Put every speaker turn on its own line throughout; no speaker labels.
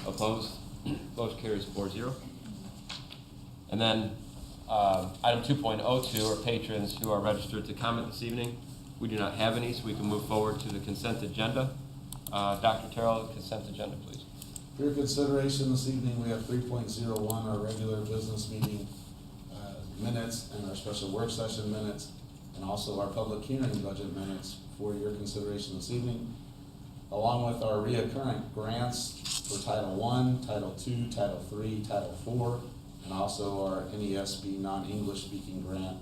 Opposed? Motion carries 4-0. And then item 2.02 are patrons who are registered to comment this evening. We do not have any, so we can move forward to the consent agenda. Dr. Terrell, consent agenda, please.
For your consideration this evening, we have 3.01, our regular business meeting minutes and our special work session minutes, and also our public hearing budget minutes for your consideration this evening, along with our reoccurring grants for Title I, Title II, Title III, Title IV, and also our NESB non-English speaking grant,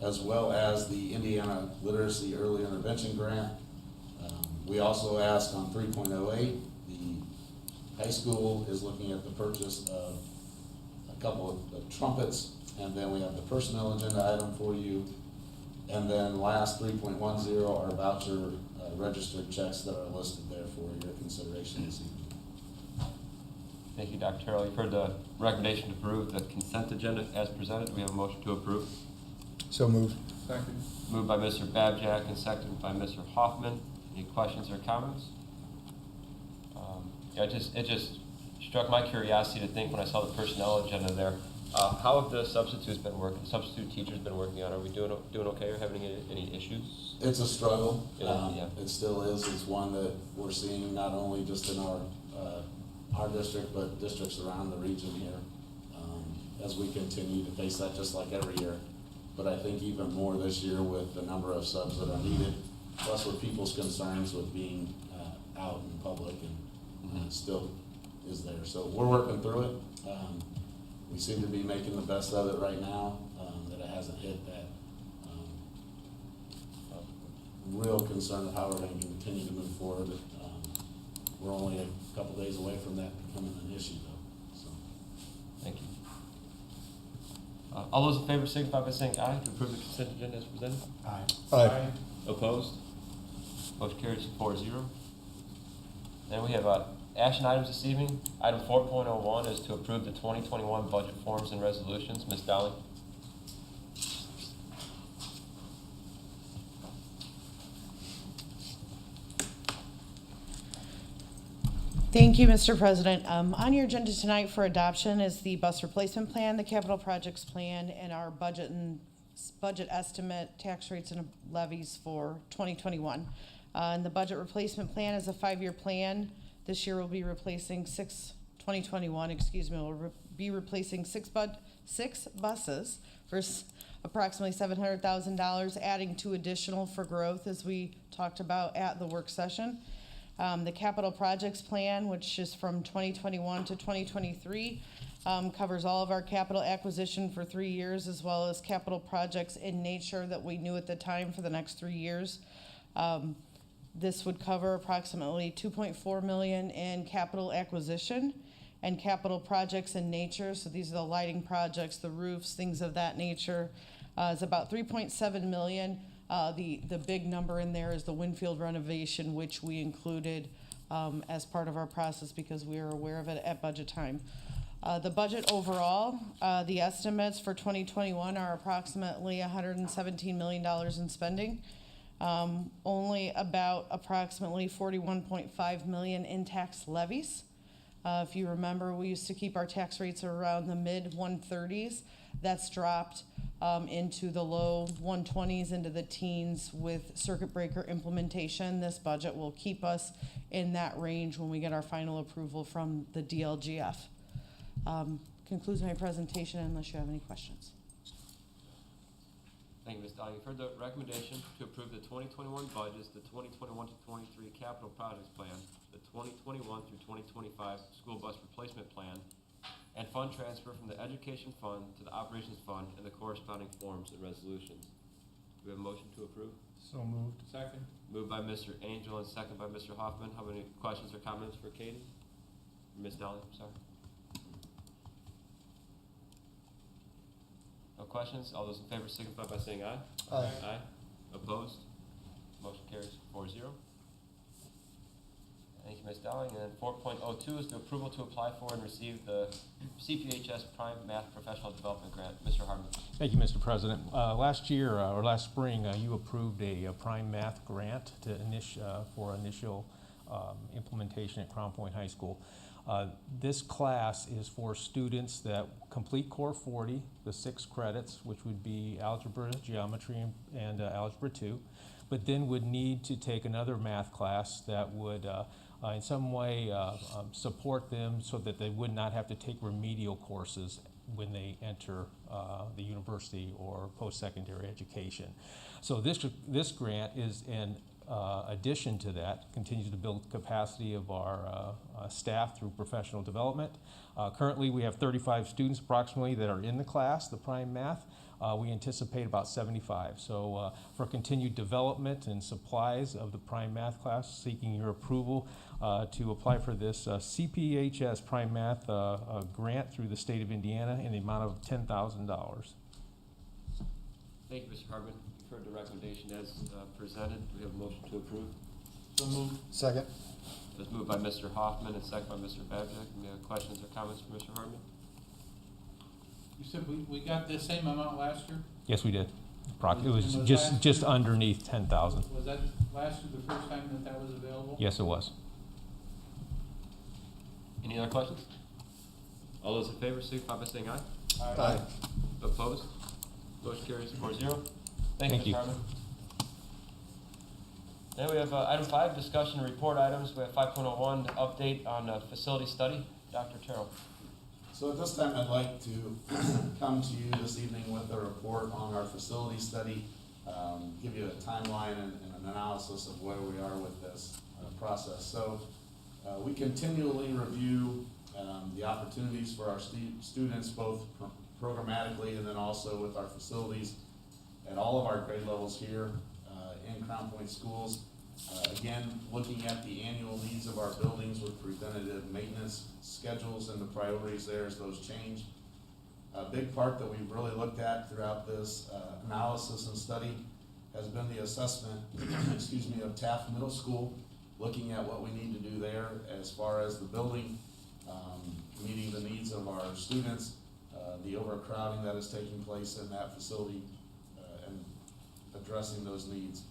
as well as the Indiana Literacy Early Intervention Grant. We also asked on 3.08, the high school is looking at the purchase of a couple of trumpets, and then we have the personnel agenda item for you. And then last 3.10 are voucher registered checks that are listed there for your consideration this evening.
Thank you, Dr. Terrell. You've heard the recommendation to approve the consent agenda as presented. We have a motion to approve.
So moved.
Second.
Moved by Mr. Babjack and seconded by Mr. Hoffman. Any questions or comments? It just struck my curiosity to think when I saw the personnel agenda there. How have the substitute teachers been working on? Are we doing okay or having any issues?
It's a struggle.
Yeah.
It still is. It's one that we're seeing not only just in our district, but districts around the region here, as we continue to face that just like every year. But I think even more this year with the number of subs that are needed, plus with people's concerns with being out in public, and it still is there. So we're working through it. We seem to be making the best of it right now, that it hasn't hit that real concern of how we're going to continue to move forward. We're only a couple days away from that becoming an issue, though. So.
Thank you. All those in favor signify by saying aye to approve the consent agenda as presented.
Aye.
Aye.
Opposed? Motion carries 4-0. Then we have action items this evening. Item 4.01 is to approve the 2021 budget forms and resolutions. Ms. Dowling.
Thank you, Mr. President. On your agenda tonight for adoption is the bus replacement plan, the capital projects plan, and our budget estimate, tax rates, and levies for 2021. And the budget replacement plan is a 5-year plan. This year we'll be replacing 2021, we'll be replacing six buses for approximately $700,000, adding 2 additional for growth, as we talked about at the work session. The capital projects plan, which is from 2021 to 2023, covers all of our capital acquisition for 3 years, as well as capital projects in nature that we knew at the time for the next 3 years. This would cover approximately $2.4 million in capital acquisition and capital projects in nature. So these are the lighting projects, the roofs, things of that nature. It's about $3.7 million. The big number in there is the Winfield renovation, which we included as part of our process because we were aware of it at budget time. The budget overall, the estimates for 2021 are approximately $117 million in spending. Only about approximately $41.5 million in tax levies. If you remember, we used to keep our tax rates around the mid 130s. That's dropped into the low 120s, into the teens with circuit breaker implementation. This budget will keep us in that range when we get our final approval from the DLGF. Concludes my presentation unless you have any questions.
Thank you, Ms. Dowling. You've heard the recommendation to approve the 2021 budgets, the 2021 to 23 capital projects plan, the 2021 through 2025 school bus replacement plan, and fund transfer from the education fund to the operations fund and the corresponding forms and resolutions. Do we have a motion to approve?
So moved. Second.
Moved by Mr. Angel and second by Mr. Hoffman. How many questions or comments for Katie? Ms. Dowling, sorry. No questions? All those in favor signify by saying aye.
Aye.
Aye. Opposed? Motion carries 4-0. Thank you, Ms. Dowling. And then 4.02 is the approval to apply for and receive the CPHS Prime Math Professional Development Grant. Mr. Harmon.
Thank you, Mr. President. Last year, or last spring, you approved a Prime Math grant to for initial implementation at Crown Point High School. This class is for students that complete Core 40, the 6 credits, which would be algebra, geometry, and algebra 2, but then would need to take another math class that would in some way support them so that they would not have to take remedial courses when they enter the university or post-secondary education. So this grant is an addition to that, continues to build capacity of our staff through professional development. Currently, we have 35 students approximately that are in the class, the prime math. We anticipate about 75. So for continued development and supplies of the prime math class, seeking your approval to apply for this CPHS prime math grant through the state of Indiana in the amount of $10,000.
Thank you, Mr. Hartman. You've heard the recommendation as presented. Do we have a motion to approve?
So moved.
Second.
It was moved by Mr. Hoffman and second by Mr. Babcock. Any questions or comments from Mr. Hartman?
You said we got the same amount last year?
Yes, we did. It
And
was
was
just
last year-
underneath 10,000.
Was that last year the first time that was available?
Yes, it was.
Any other questions? All those in favor, signify by saying aye.
Aye.
Opposed? Motion carries 4-0. Thank
Thank
you,
you.
Mr. Hartman. Then we have item 5, discussion and report items. We have 5.01, update on facility study. Dr. Terrell.
So at this time, I'd like to come to you this evening with a report on our facility study, give you a timeline and an analysis of where we are with this process. So we continually review the opportunities for our students, both programmatically and then also with our facilities at all of our grade levels here in Crown Point schools. Again, looking at the annual needs of our buildings with preventative maintenance schedules and the priorities there as those change. A big part that we've really looked at throughout this analysis and study has been the assessment, excuse me, of Taft Middle School, looking at what we need to do there as far as the building, meeting the needs of our students, the overcrowding that is taking place in that facility, and addressing those needs.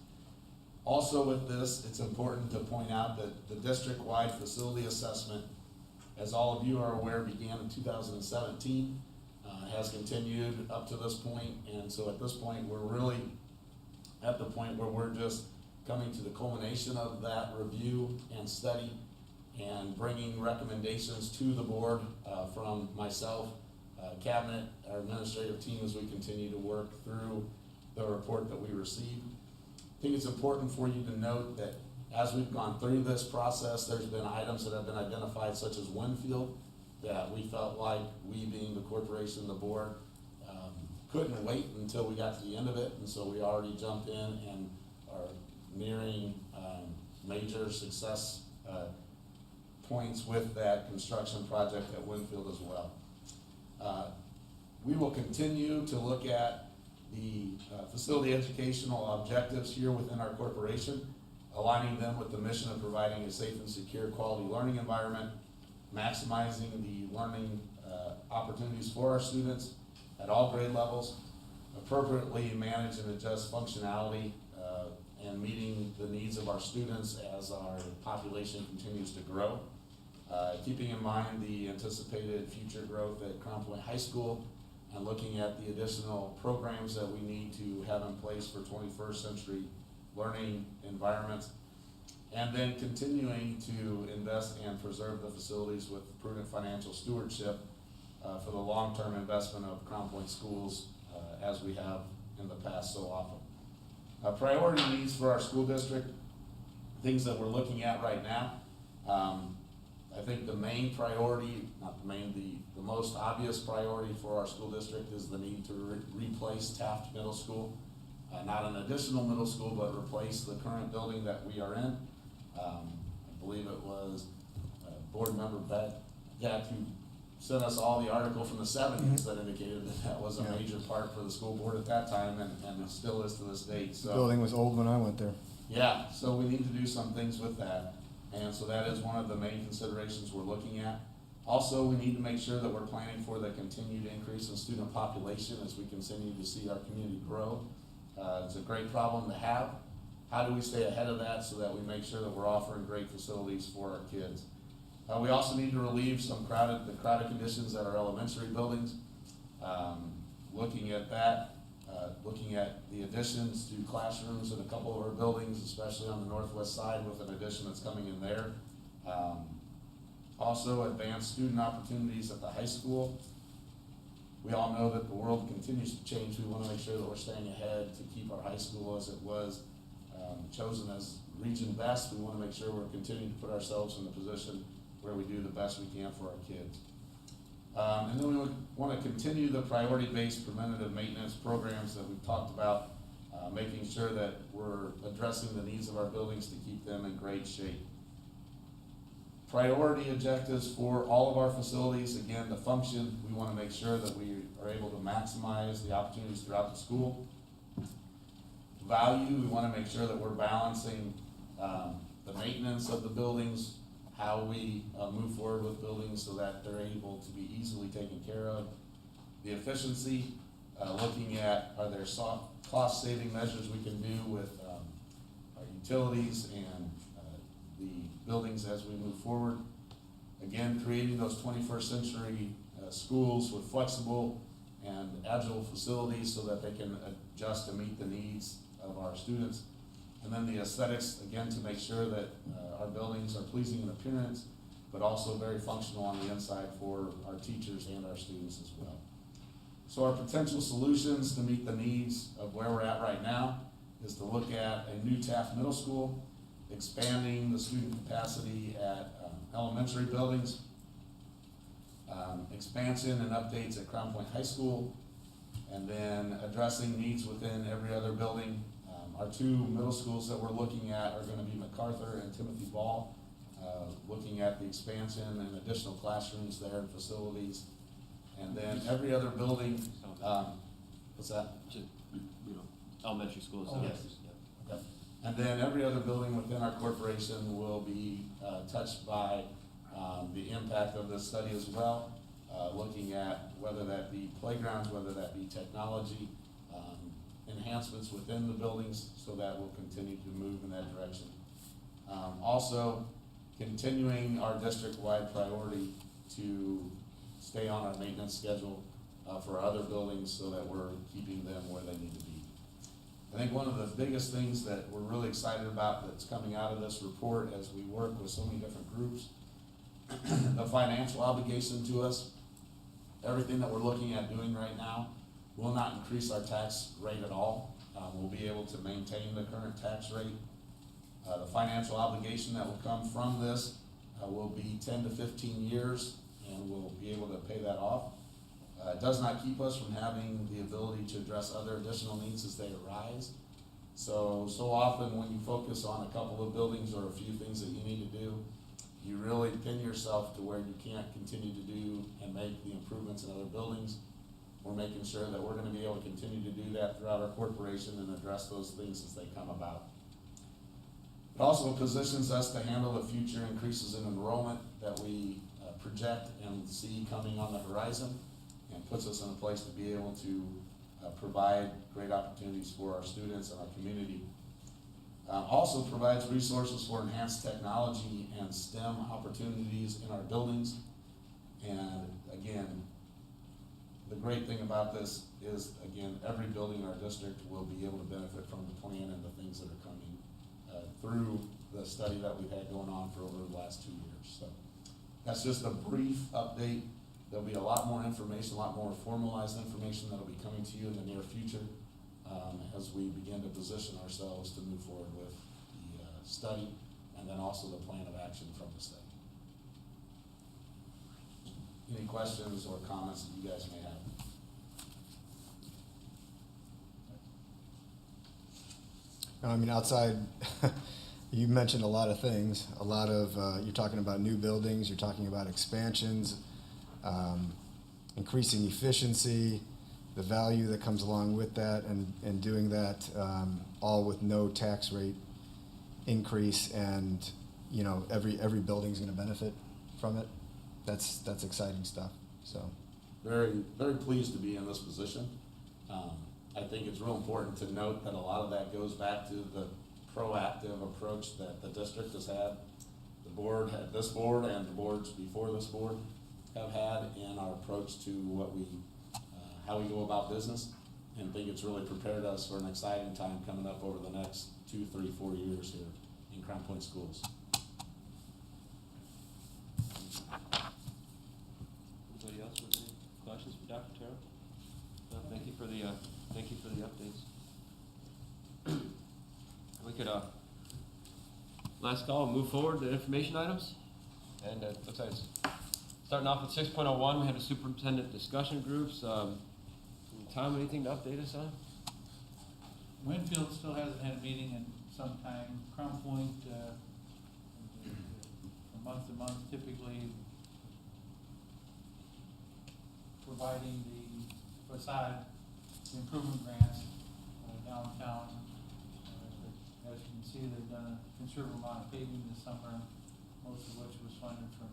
Also with this, it's important to point out that the district-wide facility assessment, as all of you are aware, began in 2017, has continued up to this point, and so at this point, we're really at the point where we're just coming to the culmination of that review and study and bringing recommendations to the board from myself, cabinet, our administrative team as we continue to work through the report that we received. I think it's important for you to note that as we've gone through this process, there's been items that have been identified, such as Winfield, that we felt like we, being the corporation, the board, couldn't wait until we got to the end of it, and so we already jumped in and are nearing major success points with that construction project at Winfield as well. We will continue to look at the facility educational objectives here within our corporation, aligning them with the mission of providing a safe and secure quality learning environment, maximizing the learning opportunities for our students at all grade levels, appropriately manage and adjust functionality and meeting the needs of our students as our population continues to grow, keeping in mind the anticipated future growth at Crown Point High School, and looking at the additional programs that we need to have in place for 21st century learning environments, and then continuing to invest and preserve the facilities with prudent financial stewardship for the long-term investment of Crown Point schools as we have in the past so often. Priority needs for our school district, things that we're looking at right now. I think the main priority, not the main, the most obvious priority for our school district is the need to replace Taft Middle School. Not an additional middle school, but replace the current building that we are in. I believe it was board member Beck who sent us all the article from the 70s that indicated that was a major part for the school board at that time, and it still is to this date. So,
The building was old when I went there.
yeah, so we need to do some things with that. And so that is one of the main considerations we're looking at. Also, we need to make sure that we're planning for the continued increase in student population as we continue to see our community grow. It's a great problem to have. How do we stay ahead of that so that we make sure that we're offering great facilities for our kids? We also need to relieve the crowded conditions at our elementary buildings. Looking at that, looking at the additions to classrooms in a couple of our buildings, especially on the northwest side with an addition that's coming in there. Also, advanced student opportunities at the high school. We all know that the world continues to change. We want to make sure that we're staying ahead to keep our high school as it was chosen as region best. We want to make sure we're continuing to put ourselves in the position where we do the best we can for our kids. And then we want to continue the priority-based preventative maintenance programs that we've talked about, making sure that we're addressing the needs of our buildings to keep them in great shape. Priority objectives for all of our facilities, again, the function, we want to make sure that we are able to maximize the opportunities throughout the school. Value, we want to make sure that we're balancing the maintenance of the buildings, how we move forward with buildings so that they're able to be easily taken care of. The efficiency, looking at are there cost-saving measures we can do with our utilities and the buildings as we move forward. Again, creating those 21st century schools with flexible and agile facilities so that they can adjust to meet the needs of our students. And then the aesthetics, again, to make sure that our buildings are pleasing in appearance, but also very functional on the inside for our teachers and our students as well. So our potential solutions to meet the needs of where we're at right now is to look at a new Taft Middle School, expanding the student capacity at elementary buildings, expansion and updates at Crown Point High School, and then addressing needs within every other building. Our two middle schools that we're looking at are going to be MacArthur and Timothy Ball, looking at the expansion and additional classrooms there and facilities. And then every other building, what's that?
Elementary schools.
Oh, yes. Yep. And then every other building within our corporation will be touched by the impact of this study as well, looking at whether that be playgrounds, whether that be technology, enhancements within the buildings so that we'll continue to move in that direction. Also, continuing our district-wide priority to stay on our maintenance schedule for our other buildings so that we're keeping them where they need to be. I think one of the biggest things that we're really excited about that's coming out of this report as we work with so many different groups, the financial obligation to us, everything that we're looking at doing right now will not increase our tax rate at all. We'll be able to maintain the current tax rate. The financial obligation that will come from this will be 10 to 15 years, and we'll be able to pay that off. It does not keep us from having the ability to address other additional needs as they arise. So often when you focus on a couple of buildings or a few things that you need to do, you really pin yourself to where you can't continue to do and make the improvements in other buildings. We're making sure that we're going to be able to continue to do that throughout our corporation and address those things as they come about. It also positions us to handle the future increases in enrollment that we project and see coming on the horizon, and puts us in a place to be able to provide great opportunities for our students and our community. Also provides resources for enhanced technology and STEM opportunities in our buildings. And again, the great thing about this is, again, every building in our district will be able to benefit from the plan and the things that are coming through the study that we've had going on for over the last 2 years. So that's just a brief update. There'll be a lot more information, a lot more formalized information that'll be coming to you in the near future as we begin to position ourselves to move forward with the study and then also the plan of action from the study. Any questions or comments that you guys may have?
I mean, outside, you mentioned a lot of things, you're talking about new buildings, you're talking about expansions, increasing efficiency, the value that comes along with that, and doing that all with no tax rate increase, and every building's going to benefit from it. That's exciting stuff. So
very, very pleased to be in this position. I think it's real important to note that a lot of that goes back to the proactive approach that the district has had, the board, this board and the boards before this board have had in our approach to what we, how we go about business, and think it's really prepared us for an exciting time coming up over the next 2, 3, 4 years here in Crown Point Schools.
Anybody else with any questions for Dr. Terrell? No, thank you for the updates. We could, last call, move forward to information items. And it looks like it's starting off with 6.01, we had a superintendent discussion groups. Tom, anything to update us on?
Winfield still hasn't had a meeting in some time. Crown Point, from month to month, typically providing the facade improvement grants downtown. As you can see, they've done a considerable amount of paving this summer, most of which was funded from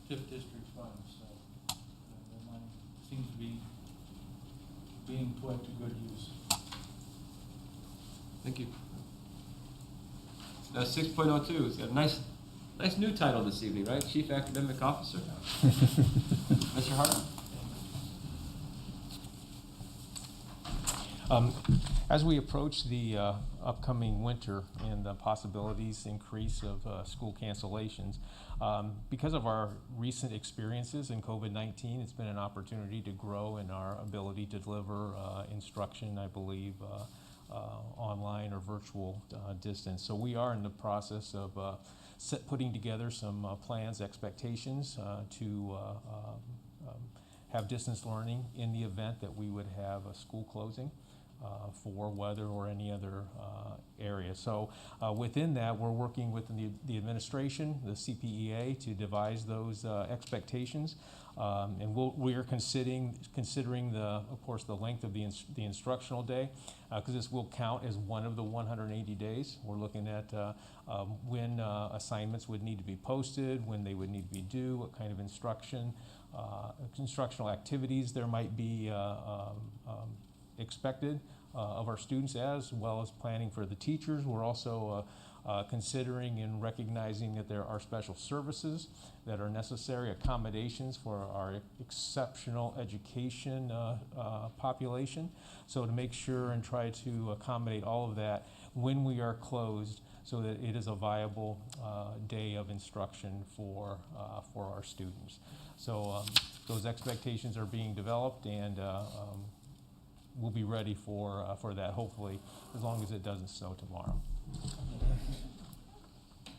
TIF district funds. So that money seems to be being put to good use.
Thank you. 6.02, it's got a nice new title this evening, right? Chief Academic Officer? Mr. Hart?
As we approach the upcoming winter and the possibilities increase of school cancellations, because of our recent experiences in COVID-19, it's been an opportunity to grow in our ability to deliver instruction, I believe, online or virtual distance. So we are in the process of putting together some plans, expectations to have distance learning in the event that we would have a school closing for weather or any other area. So within that, we're working with the administration, the CPEA, to devise those expectations. And we are considering of course, the length of the instructional day, because this will count as one of the 180 days. We're looking at when assignments would need to be posted, when they would need to be due, what kind of instructional activities there might be expected of our students, as well as planning for the teachers. We're also considering and recognizing that there are special services that are necessary, accommodations for our exceptional education population. So to make sure and try to accommodate all of that when we are closed, so that it is a viable day of instruction for our students. So those expectations are being developed, and we'll be ready for that, hopefully, as long as it doesn't snow tomorrow.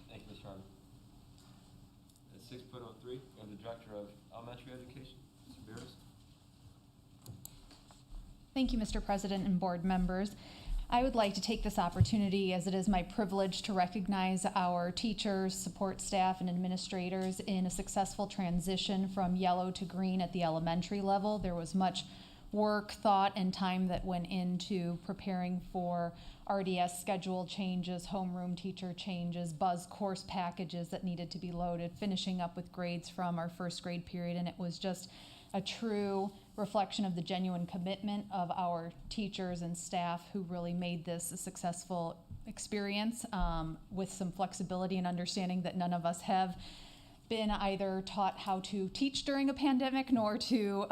Thank you, Mr. Harmon. At 6.03, we have the Director of Elementary Education, Mr. Beers.
Thank you, Mr. President and board members. I would like to take this opportunity, as it is my privilege, to recognize our teachers, support staff, and administrators in a successful transition from yellow to green at the elementary level. There was much work, thought, and time that went into preparing for RDS schedule changes, homeroom teacher changes, buzz course packages that needed to be loaded, finishing up with grades from our first grade period, and it was just a true reflection of the genuine commitment of our teachers and staff who really made this a successful experience, with some flexibility and understanding that none of us have been either taught how to teach during a pandemic nor to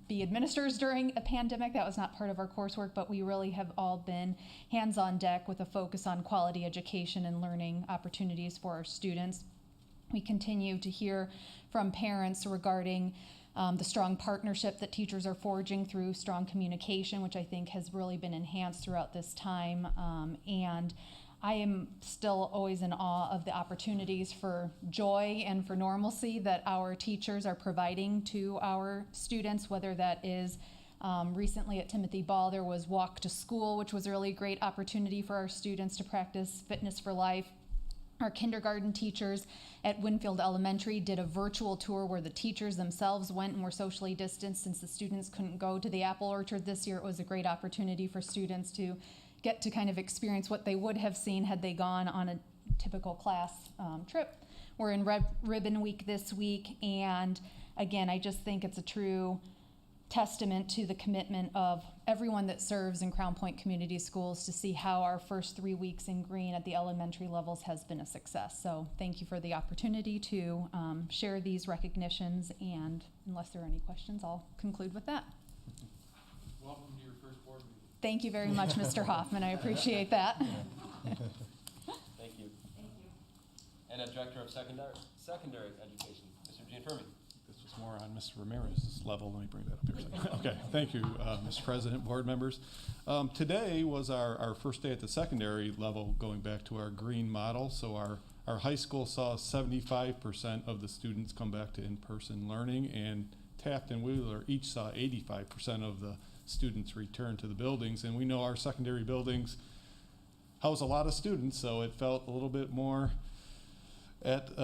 be administrators during a pandemic. That was not part of our coursework, but we really have all been hands on deck with a focus on quality education and learning opportunities for our students. We continue to hear from parents regarding the strong partnership that teachers are forging through strong communication, which I think has really been enhanced throughout this time. And I am still always in awe of the opportunities for joy and for normalcy that our teachers are providing to our students, whether that is recently at Timothy Ball, there was Walk to School, which was a really great opportunity for our students to practice fitness for life. Our kindergarten teachers at Winfield Elementary did a virtual tour where the teachers themselves went and were socially distanced. Since the students couldn't go to the apple orchard this year, it was a great opportunity for students to get to kind of experience what they would have seen had they gone on a typical class trip. We're in Ribbon Week this week, and again, I just think it's a true testament to the commitment of everyone that serves in Crown Point Community Schools to see how our first 3 weeks in green at the elementary levels has been a success. So thank you for the opportunity to share these recognitions, and unless there are any questions, I'll conclude with that.
Welcome to your first board meeting.
Thank you very much, Mr. Hoffman. I appreciate that.
Thank you.
Thank you.
And a Director of Secondary Education, Mr. Gianfermi.
This was more on Mr. Ramirez's level. Let me bring that up here a second. Okay, thank you, Mr. President, board members. Today was our first day at the secondary level, going back to our green model. So our high school saw 75% of the students come back to in-person learning, and Taft and Wheeler each saw 85% of the students return to the buildings. And we know our secondary buildings house a lot of students, so it felt a little bit more at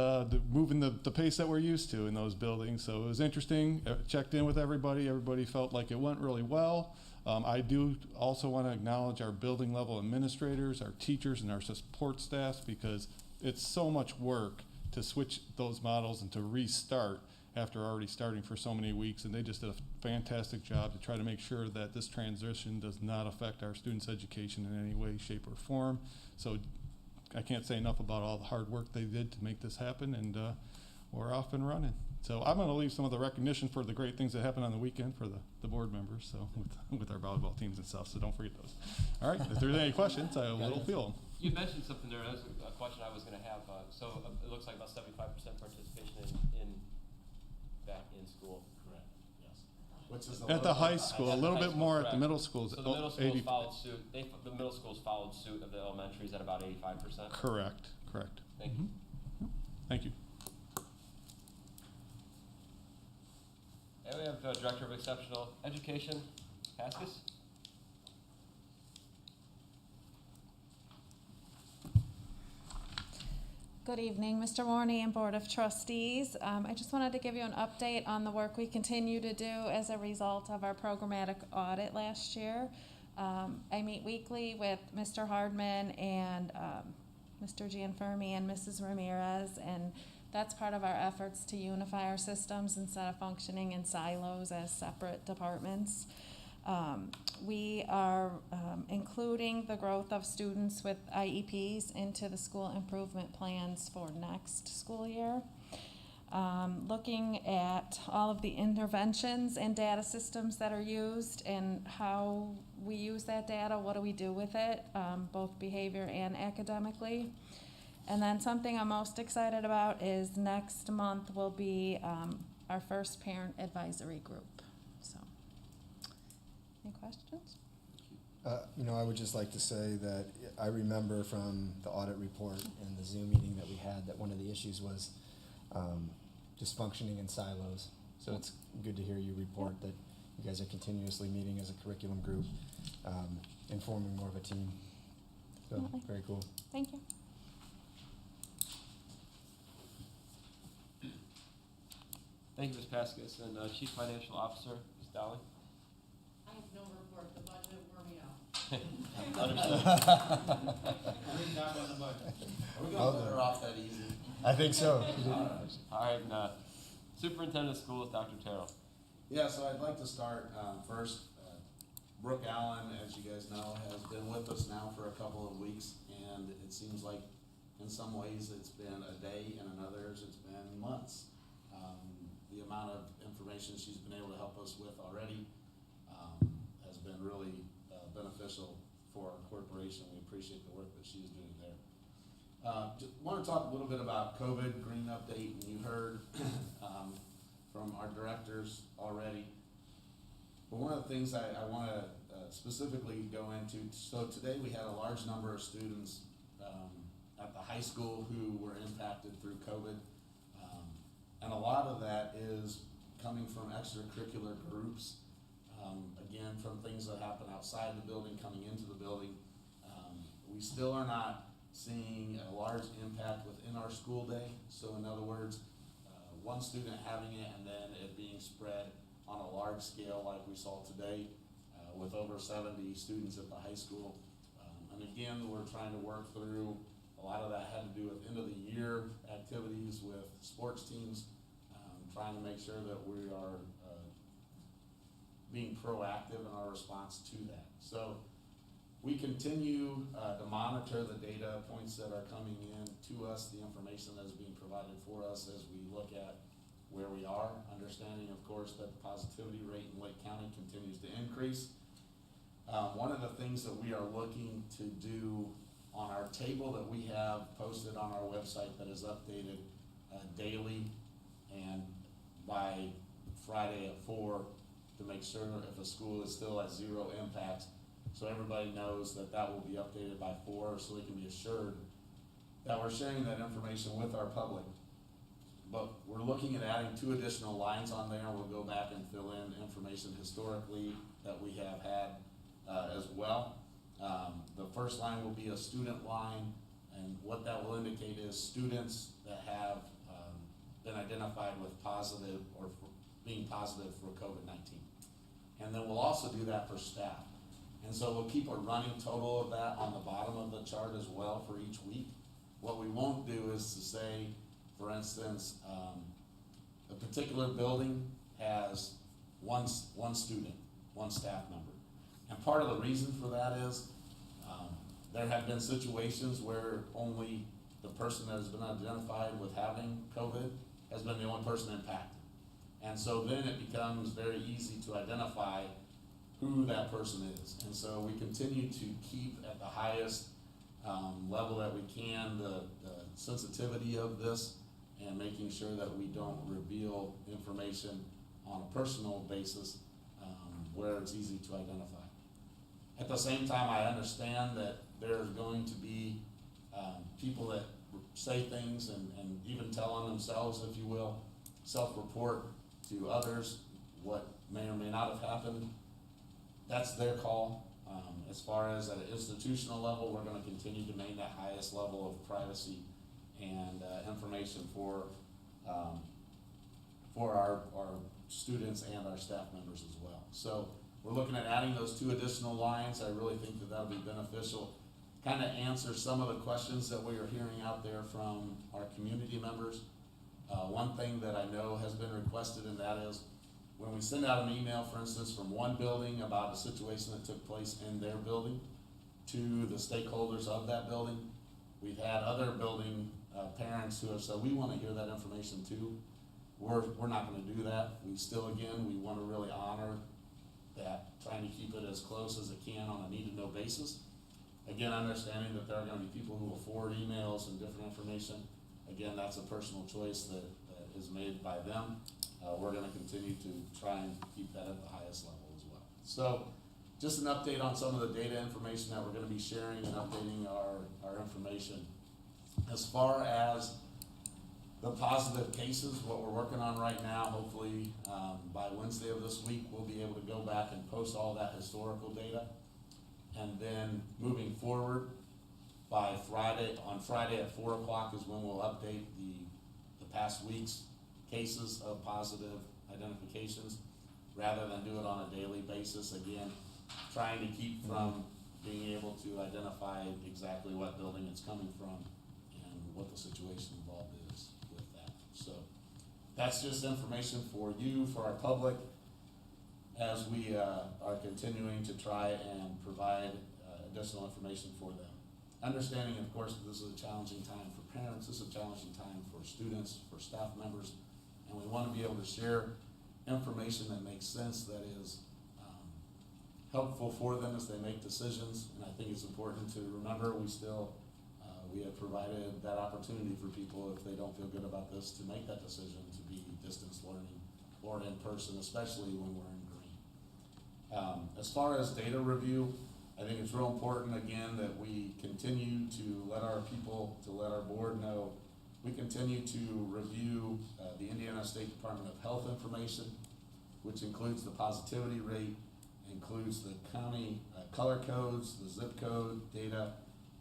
moving the pace that we're used to in those buildings. So it was interesting. Checked in with everybody. Everybody felt like it went really well. I do also want to acknowledge our building level administrators, our teachers, and our support staff, because it's so much work to switch those models and to restart after already starting for so many weeks. And they just did a fantastic job to try to make sure that this transition does not affect our students' education in any way, shape, or form. So I can't say enough about all the hard work they did to make this happen, and we're off and running. So I'm going to leave some of the recognition for the great things that happened on the weekend for the board members, so with our volleyball teams and stuff, so don't forget those. All right, if there's any questions, I will field them.
You mentioned something there. That was a question I was going to have. So it looks like about 75% participation back in school.
Correct, yes. Which is
At the high school, a little bit more at the middle schools.
So the middle schools
80
followed suit. The middle schools followed suit of the elementaries at about 85%.
Correct.
Thank you.
Thank you.
And we have Director of Exceptional Education, Haskis.
Good evening, Mr. Warney and Board of Trustees. I just wanted to give you an update on the work we continue to do as a result of our programmatic audit last year. I meet weekly with Mr. Hardman and Mr. Gianfermi and Mrs. Ramirez, and that's part of our efforts to unify our systems instead of functioning in silos as separate departments. We are including the growth of students with IEPs into the school improvement plans for next school year. Looking at all of the interventions and data systems that are used and how we use that data, what do we do with it, both behavior and academically. And then something I'm most excited about is next month will be our first parent advisory group. So, any questions?
I would just like to say that I remember from the audit report and the Zoom meeting that we had that one of the issues was just functioning in silos. So it's good to hear you report that you guys are continuously meeting as a curriculum group and forming more of a team. So, very cool.
Thank you.
Thank you, Ms. Pascas. And Chief Financial Officer, Ms. Dowling.
I have no report. The budget wore me out.
Understood.
Great job on the budget.
Are we going to let her off that easy?
I think so.
All right, and, Superintendent of Schools, Dr. Terrell.
Yeah, so I'd like to start first. Brooke Allen, as you guys know, has been with us now for a couple of weeks, and it seems like in some ways it's been a day, and in others it's been months. The amount of information she's been able to help us with already has been really beneficial for our corporation. We appreciate the work that she's doing there. Just want to talk a little bit about COVID green update, and you heard from our directors already. But one of the things I want to specifically go into, so today we had a large number of students at the high school who were impacted through COVID. And a lot of that is coming from extracurricular groups, again, from things that happen outside the building, coming into the building. We still are not seeing a large impact within our school day. So in other words, one student having it and then it being spread on a large scale like we saw today with over 70 students at the high school. And again, we're trying to work through, a lot of that had to do with end of the year activities with sports teams, trying to make sure that we are being proactive in our response to that. So we continue to monitor the data points that are coming in to us, the information that is being provided for us as we look at where we are, understanding, of course, that the positivity rate in Lake County continues to increase. One of the things that we are looking to do on our table that we have posted on our website that is updated daily and by Friday at 4 to make sure if a school is still at 0 impact, so everybody knows that that will be updated by 4 so they can be assured that we're sharing that information with our public. But we're looking at adding 2 additional lines on there. We'll go back and fill in information historically that we have had as well. The first line will be a student line, and what that will indicate is students that have been identified with positive or being positive for COVID-19. And then we'll also do that for staff. And so we'll keep a running total of that on the bottom of the chart as well for each week. What we won't do is to say, for instance, a particular building has one student, one staff member. And part of the reason for that is there have been situations where only the person that has been identified with having COVID has been the only person impacted. And so then it becomes very easy to identify who that person is. And so we continue to keep at the highest level that we can the sensitivity of this and making sure that we don't reveal information on a personal basis where it's easy to identify. At the same time, I understand that there's going to be people that say things and even tell on themselves, if you will, self-report to others what may or may not have happened. That's their call. As far as at an institutional level, we're going to continue to maintain that highest level of privacy and information for our students and our staff members as well. So we're looking at adding those 2 additional lines. I really think that that'll be beneficial. Kind of answer some of the questions that we are hearing out there from our community members. One thing that I know has been requested, and that is when we send out an email, for instance, from one building about a situation that took place in their building to the stakeholders of that building, we've had other building parents who have said, we want to hear that information too. We're not going to do that. We still, again, we want to really honor that, trying to keep it as close as it can on a need-to-know basis. Again, understanding that there are going to be people who will forward emails and different information. Again, that's a personal choice that is made by them. We're going to continue to try and keep that at the highest level as well. So just an update on some of the data information that we're going to be sharing and updating our information. As far as the positive cases, what we're working on right now, hopefully by Wednesday of this week, we'll be able to go back and post all that historical data. And then moving forward, by Friday at 4 o'clock is when we'll update the past week's cases of positive identifications, rather than do it on a daily basis. Again, trying to keep from being able to identify exactly what building it's coming from and what the situation involved is with that. So that's just information for you, for our public, as we are continuing to try and provide additional information for them. Understanding, of course, that this is a challenging time for parents, this is a challenging time for students, for staff members, and we want to be able to share information that makes sense, that is helpful for them as they make decisions. And I think it's important to remember we have provided that opportunity for people, if they don't feel good about this, to make that decision to be distance learning or in person, especially when we're in green. As far as data review, I think it's real important, again, that we continue to let our people, to let our board know, we continue to review the Indiana State Department of Health information, which includes the positivity rate, includes the county color codes, the zip code data,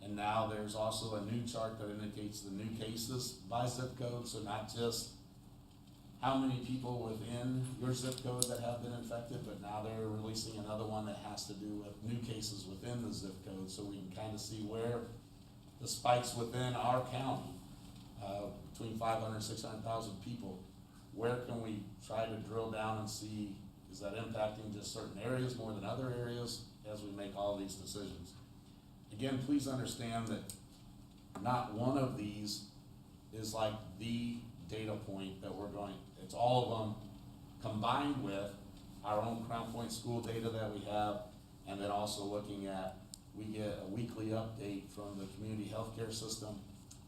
and now there's also a new chart that indicates the new cases by zip code, so not just how many people within your zip code that have been infected, but now they're releasing another one that has to do with new cases within the zip code, so we can kind of see where the spikes within our county, between 500 and 600,000 people, where can we try to drill down and see, Is that impacting just certain areas more than other areas as we make all these decisions? Again, please understand that not one of these is like the data point that we're going, it's all of them combined with our own Crown Point school data that we have, and then also looking at, we get a weekly update from the community healthcare system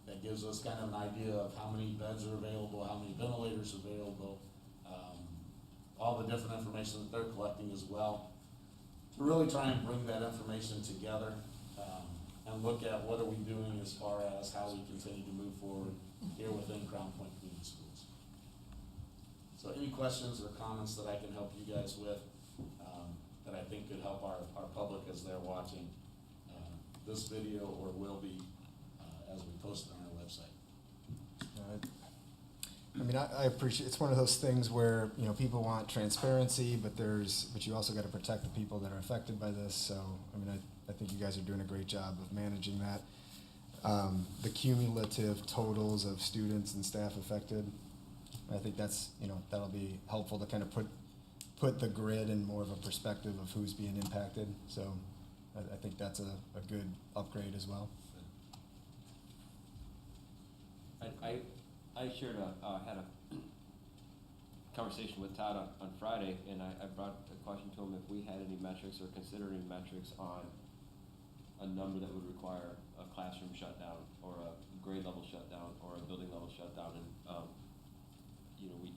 that gives us kind of an idea of how many beds are available, how many ventilators are available, all the different information that they're collecting as well, to really try and bring that information together and look at what are we doing as far as how we continue to move forward here within Crown Point Community Schools. So any questions or comments that I can help you guys with that I think could help our public as they're watching this video or will be as we post it on our website.
I mean, I appreciate, it's one of those things where, you know, people want transparency, but you also gotta protect the people that are affected by this, so, I mean, I think you guys are doing a great job of managing that. The cumulative totals of students and staff affected, I think that's, you know, that'll be helpful to kind of put the grid in more of a perspective of who's being impacted, so I think that's a good upgrade as well.
I shared had a conversation with Todd on Friday, and I brought a question to him if we had any metrics or considered any metrics on a number that would require a classroom shutdown or a grade level shutdown or a building level shutdown. And you know,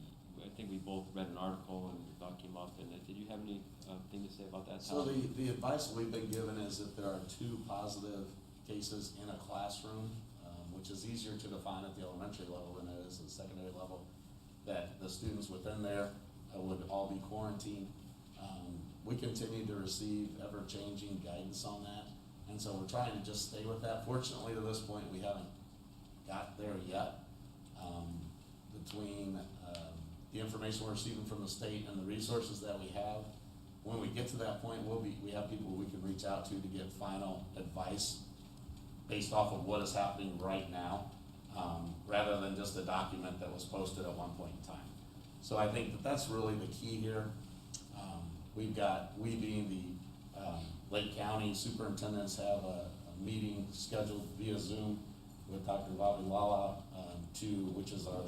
I think we both read an article and thought came up. And did you have any thing to say about that, Todd?
So the advice we've been given is if there are 2 positive cases in a classroom, which is easier to define at the elementary level than it is at the secondary level, that the students within there would all be quarantined. We continue to receive ever-changing guidance on that, and so we're trying to just stay with that. Fortunately, to this point, we haven't got there yet. Between the information we're receiving from the state and the resources that we have, when we get to that point, we have people we can reach out to get final advice based off of what is happening right now, rather than just a document that was posted at one point in time. So I think that's really the key here. We being the Lake County superintendents have a meeting scheduled via Zoom with Dr. Vavilala, which is our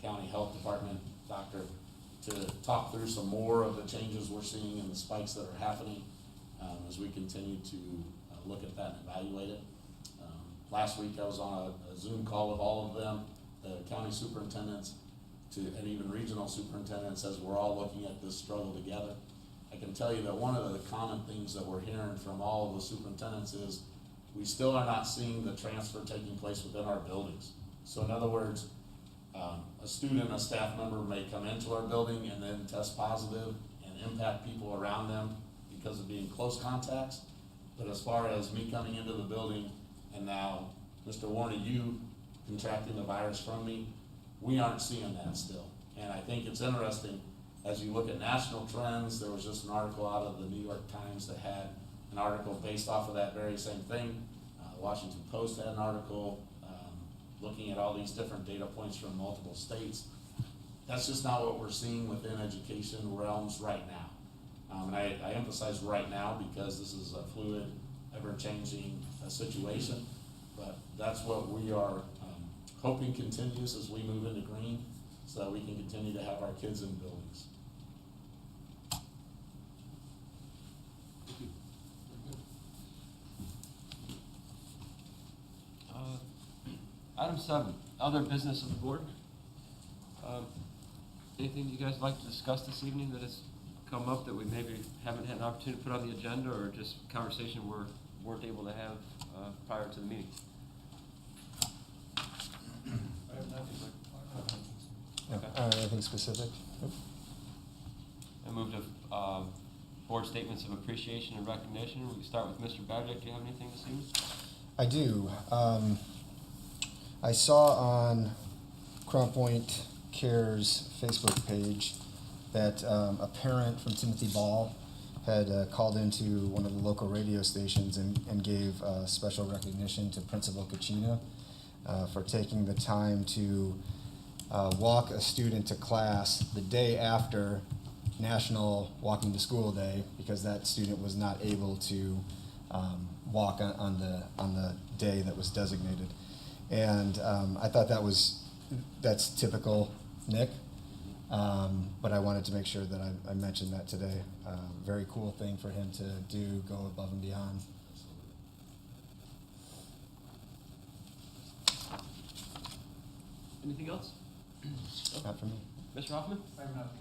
county health department doctor, to talk through some more of the changes we're seeing and the spikes that are happening as we continue to look at that and evaluate it. Last week I was on a Zoom call with all of them, the county superintendents and even regional superintendents, as we're all looking at this struggle together. I can tell you that one of the common things that we're hearing from all of the superintendents is we still are not seeing the transfer taking place within our buildings. So in other words, a student, a staff member may come into our building and then test positive and impact people around them because of being close contacts. But as far as me coming into the building and now, Mr. Warner, you contracting the virus from me, we aren't seeing that still. And I think it's interesting, as you look at national trends, there was just an article out of the New York Times that had an article based off of that very same thing. Washington Post had an article looking at all these different data points from multiple states. That's just not what we're seeing within education realms right now. And I emphasize right now because this is a fluid, ever-changing situation, but that's what we are hoping continues as we move into green, so that we can continue to have our kids in buildings.
Item 7, other business of the board. Anything you guys like to discuss this evening that has come up that we maybe haven't had an opportunity to put on the agenda, or just conversation we weren't able to have prior to the meeting?
I have nothing.
Okay.
Anything specific?
I move to board statements of appreciation and recognition. We can start with Mr. Babcock. Do you have anything this evening?
I do. I saw on Crown Point Care's Facebook page that a parent from Timothy Ball had called into one of the local radio stations and gave special recognition to Principal Kachina for taking the time to walk a student to class the day after National Walking to School Day because that student was not able to walk on the day that was designated. And I thought that's typical Nick, but I wanted to make sure that I mentioned that today. Very cool thing for him to do, go above and beyond.
Anything else?
Not for me.
Mr. Hoffman?
I have nothing.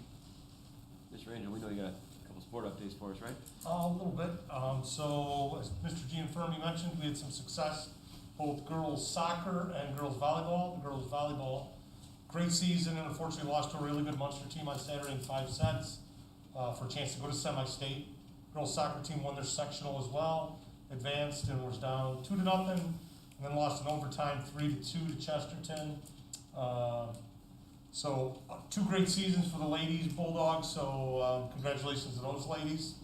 Mr. Angel, we know you got a couple sport updates for us, right?
A little bit. So, as Mr. Gianfermi mentioned, we had some success, both girls soccer and girls volleyball. The girls volleyball, great season, and unfortunately lost to a really good Munster team on Saturday in 5 sets for a chance to go to semi-state. Girls soccer team won their sectional as well, advanced and was down 2-0, and then lost in overtime 3-2 to Chesterton. So 2 great seasons for the ladies Bulldogs, so congratulations to those ladies.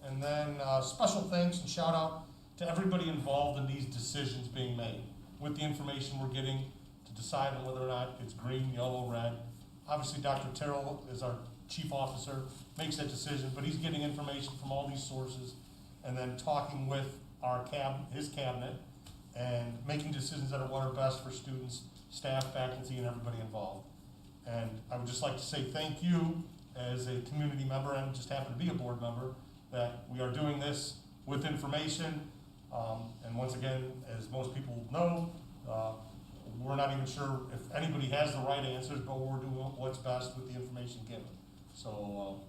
And then special thanks and shout out to everybody involved in these decisions being made with the information we're getting to decide on whether or not it's green, yellow, red. Obviously, Dr. Terrell is our chief officer, makes that decision, but he's getting information from all these sources and then talking with his cabinet and making decisions that are what are best for students, staff, faculty, and everybody involved. And I would just like to say thank you as a community member and just happen to be a board member that we are doing this with information. And once again, as most people know, we're not even sure if anybody has the right answers, but we're doing what's best with the information given. So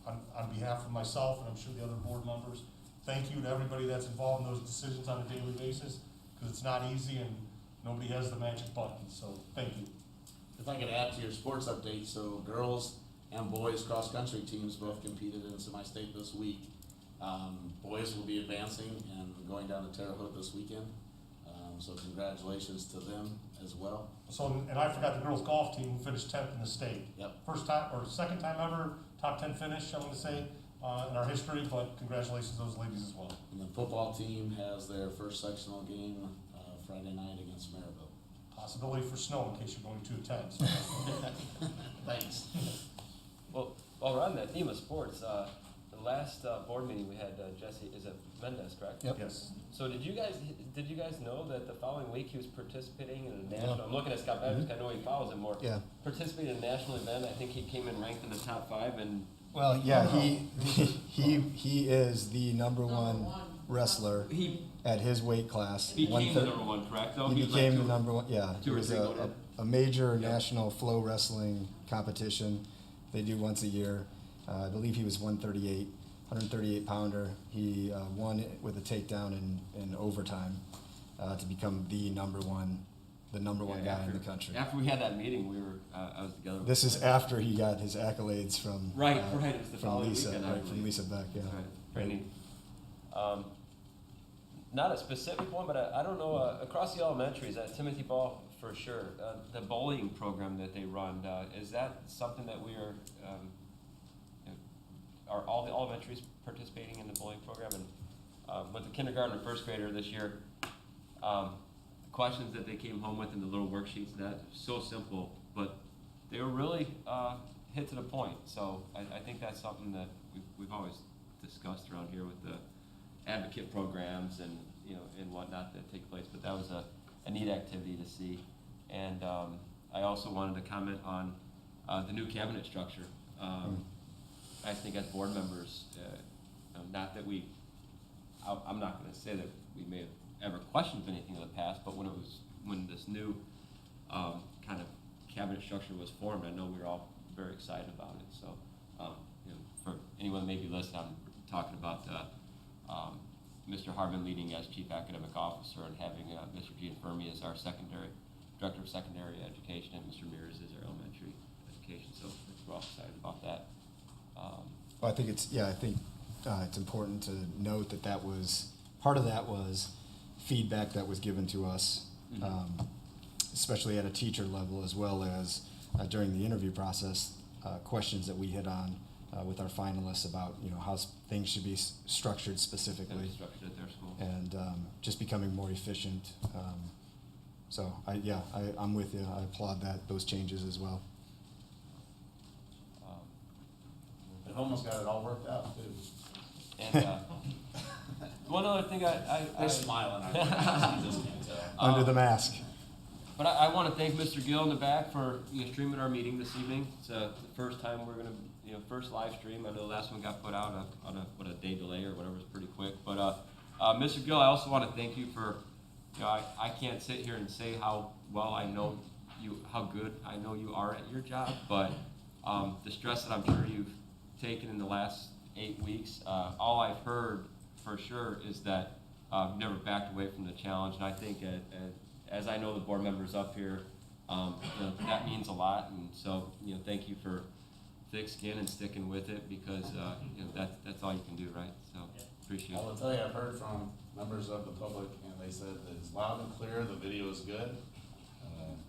on behalf of myself and I'm sure the other board members, thank you to everybody that's involved in those decisions on a daily basis, because it's not easy and nobody has the magic button. So thank you.
If I could add to your sports update, so girls and boys cross-country teams both competed in semi-state this week. Boys will be advancing and going down to Terre Haute this weekend. So congratulations to them as well.
So, and I forgot the girls golf team who finished 10th in the state.
Yep.
First time, or second time ever, top 10 finish, I want to say, in our history, but congratulations to those ladies as well.
And the football team has their first sectional game Friday night against Maryville.
Possibility for snow in case you're going to attend. So.
Thanks.
Well, while we're on that theme of sports, the last board meeting we had, Jesse, is it Mendez, correct?
Yep.
Yes.
So did you guys know that the following week he was participating in a national, I'm looking at Scott Babbitt, I know he follows him more.
Yeah.
Participating in a national event, I think he came in ranked in the top 5 and.
Well, yeah, he is the number one wrestler
He
at his weight class.
became the number 1, correct? Though
He
was
became
like
the number one, yeah.
two
It
or
was
three voted.
a major
Yep.
national flow wrestling competition they do once a year. I believe he was 138 pounder. He won it with a takedown in overtime to become the number one guy in the country.
After we had that meeting, we were I was together. with
This is after he got his accolades from
right. It was the
from
following
Lisa,
weekend, I
right, from
believe.
Lisa Beck, yeah.
That's right. Very neat. Not a specific one, but I don't know, across the elementaries, at Timothy Ball for sure, the bowling program that they run, is that something that we are all the elementaries participating in the bowling program? And with the kindergarten and first grader this year, questions that they came home with in the little worksheets, that so simple, but they were really hit to the point. So I think that's something that we've always discussed around here with the advocate programs and whatnot that take place. But that was a neat activity to see. And I also wanted to comment on the new cabinet structure. I think as board members, not that I'm not going to say that we may have ever questioned anything in the past, but when this new kind of cabinet structure was formed, I know we were all very excited about it. So, for anyone that may be listening, I'm talking about Mr. Harmon leading as Chief Academic Officer and having Mr. Gianfermi as our Director of Secondary Education, and Mr. Mears as our Elementary Education. So we're all excited about that.
Well, I think it's important to note that was part of that was feedback that was given to us, especially at a teacher level, as well as during the interview process, questions that we hit on with our finalists about how things should be structured specifically,
Structured at their school.
and just becoming more efficient. So I'm with you. I applaud those changes as well.
almost got it all worked out, too.
And, one other thing
They're smiling at me, you just can't tell.
Under the mask.
But I want to thank Mr. Gill in the back for, streaming our meeting this evening. It's the first time we're gonna, first live stream. I know the last one got put out on a day delay or whatever, it's pretty quick. But, Mr. Gill, I also want to thank you for, I can't sit here and say how well I know you, how good I know you are at your job, but, the stress that I'm sure you've taken in the last 8 weeks, all I've heard for sure is that, you've never backed away from the challenge. And I think as I know the board members up here, that means a lot. And so, thank you for thick skin and sticking with it, because, that's all you can do, right? So, appreciate
I
it.
will tell you, I've heard from members of the public, and they said that it's loud and clear, the video is good.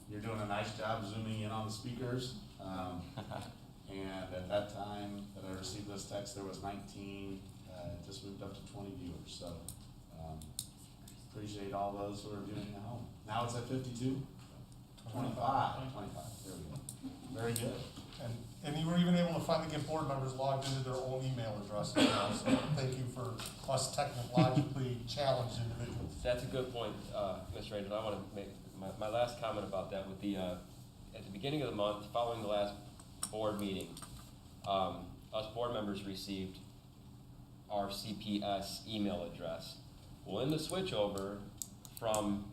You're doing a nice job zooming in on the speakers. And at that time that I received this text, there was 19, it just moved up to 20 viewers. So, appreciate all those who are viewing at home. Now it's at 52? 25, there we go. Very good.
And you were even able to finally get board members logged into their own email addresses now, so thank you for us technologically challenged individuals.
That's a good point, Mr. Angel. I want to make my last comment about that. With the at the beginning of the month, following the last board meeting, us board members received our CPS email address. Well, in the switchover from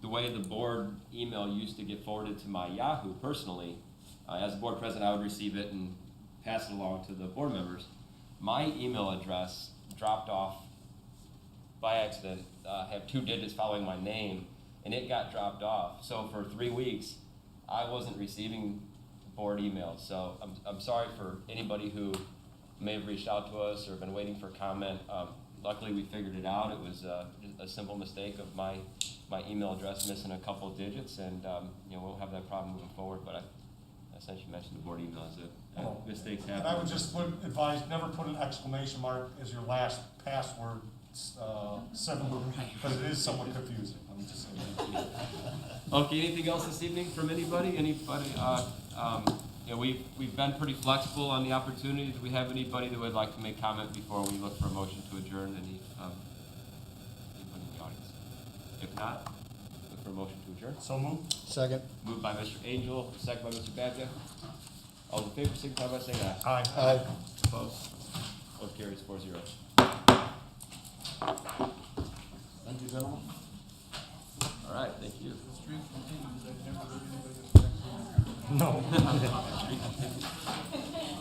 the way the board email used to get forwarded to my Yahoo personally, as a board president, I would receive it and pass it along to the board members. My email address dropped off by accident, have 2 digits following my name, and it got dropped off. So for 3 weeks, I wasn't receiving board emails. So I'm sorry for anybody who may have reached out to us or been waiting for comment. Luckily, we figured it out. It was a simple mistake of my email address missing a couple of digits, and we'll have that problem moving forward. But since you mentioned the board email, mistakes happen.
And I would just advise, never put an exclamation mark as your last password symbol, because it is somewhat confusing. Let me just say that.
Okay, anything else this evening from anybody? We've been pretty flexible on the opportunity. Do we have anybody that would like to make comment before we look for a motion to adjourn? Anybody in the audience? If not, look for a motion to adjourn.
So moved.
Second.
Moved by Mr. Angel, second by Mr. Badger. All in favor, signify by saying aye.
Aye.
Aye.
Opposed? Motion carries 4-0.
Thank you, gentlemen.
All right, thank you.
No.